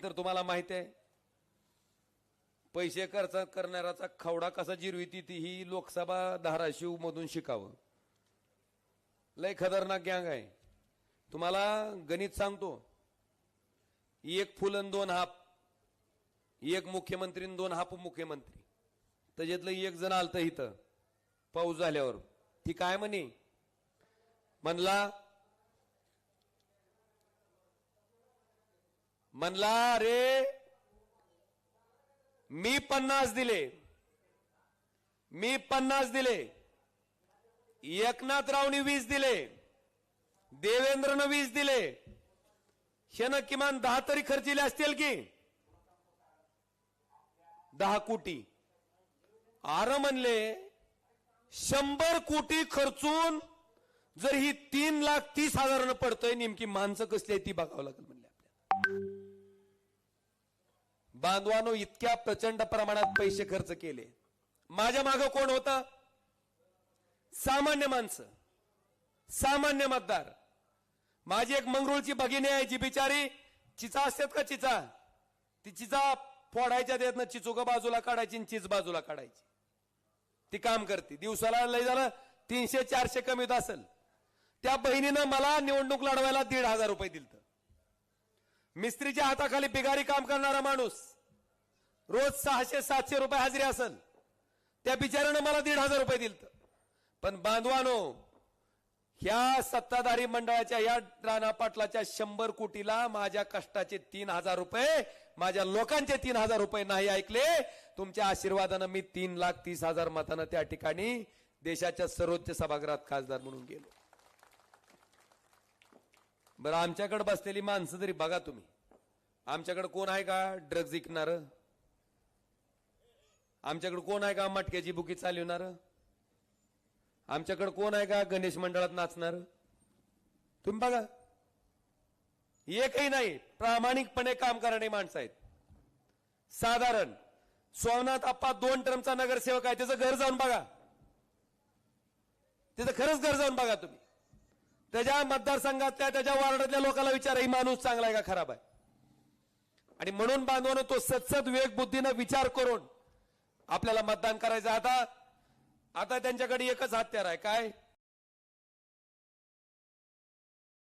तर तुम्हाला माहिती आहे पैसे खर्च करणाऱ्याचा खवडा कसा जिरविती ती ही लोकसभा धाराशिव मधून शिकावं. लय खतरनाक गँग आहे. तुम्हाला गणित सांगतो, एक फुल आणि दोन हाप, एक मुख्यमंत्री आणि दोन हाप मुख्यमंत्री, त्याच्यातलं एक जण आलतं इथं पाऊस झाल्यावर. ती काय म्हणे, म्हणला रे मी 50 दिले, एकनाथरावनी 20 दिले, देवेंद्रनं 20 दिले, शेनं किमान 10 तरी खर्चिले असतील की 10 कोटी. आर म्हणले 100 कोटी खर्चून जर ही 3,30,000 पडतंय, नेमकी माणसं कसली आहे ती बघावं लागेल म्हणले आपल्याला. बांधवानो, इतक्या प्रचंड प्रमाणात पैसे खर्च केले. माझ्या मागं कोण होता? सामान्य माणसं, सामान्य मतदार. माझी एक मंगरुळची भगिनी आहे, जी बिचारी चिचा असतात का चिचा, ती चिचा फोडायच्या देत ना, चिचुका बाजूला काढायची आणि चीज बाजूला काढायची. ती काम करते. दिवसाला लय झालं 300-400 कमी होत असेल. त्या बहिणीनं मला निवडणूक लढवायला 1,500 रुपये दिलत. मिस्त्रीच्या हाताखाली बिगारी काम करणारा माणूस, रोज 600-700 रुपये हजेरी असेल, त्या बिचाऱ्यानं मला 1,500 रुपये दिलत. पण बांधवानो, ह्या सत्ताधारी मंडळाच्या या राणा पाटलाच्या 100 कोटीला माझ्या कष्टाचे 3,000 रुपये, माझ्या लोकांचे 3,000 रुपये नाही ऐकले. तुमच्या आशीर्वादानं मी 3,30,000 मतांना त्या ठिकाणी देशाच्या सर्वोच्च सभागृहात खासदार म्हणून गेलो. बरं, आमच्याकडे बसलेली माणसं तरी बघा तुम्ही. आमच्याकडे कोण आहे का ड्रग्ज विकणार? आमच्याकडे कोण आहे का मटक्याची बुकी चालवणार? आमच्याकडे कोण आहे का गणेश मंडळात नाचणार? तुम्ही बघा, एकही नाही. प्रामाणिकपणे काम करणारी माणसं आहेत. साधारण सोमनाथ आप्पा 2 टर्मचा नगरसेवक आहे, त्याचं घर जाऊन बघा, त्याचं खरंच घर जाऊन बघा तुम्ही. त्याच्या मतदारसंघातल्या, त्याच्या वार्डातल्या लोकांना विचारा, ही माणूस चांगला आहे का खराब आहे. आणि म्हणून बांधवानं तो सत्सद विवेक बुद्धीनं विचार करून आपल्याला मतदान करायचं. आता त्यांच्याकडे एकच हत्यार आहे, काय?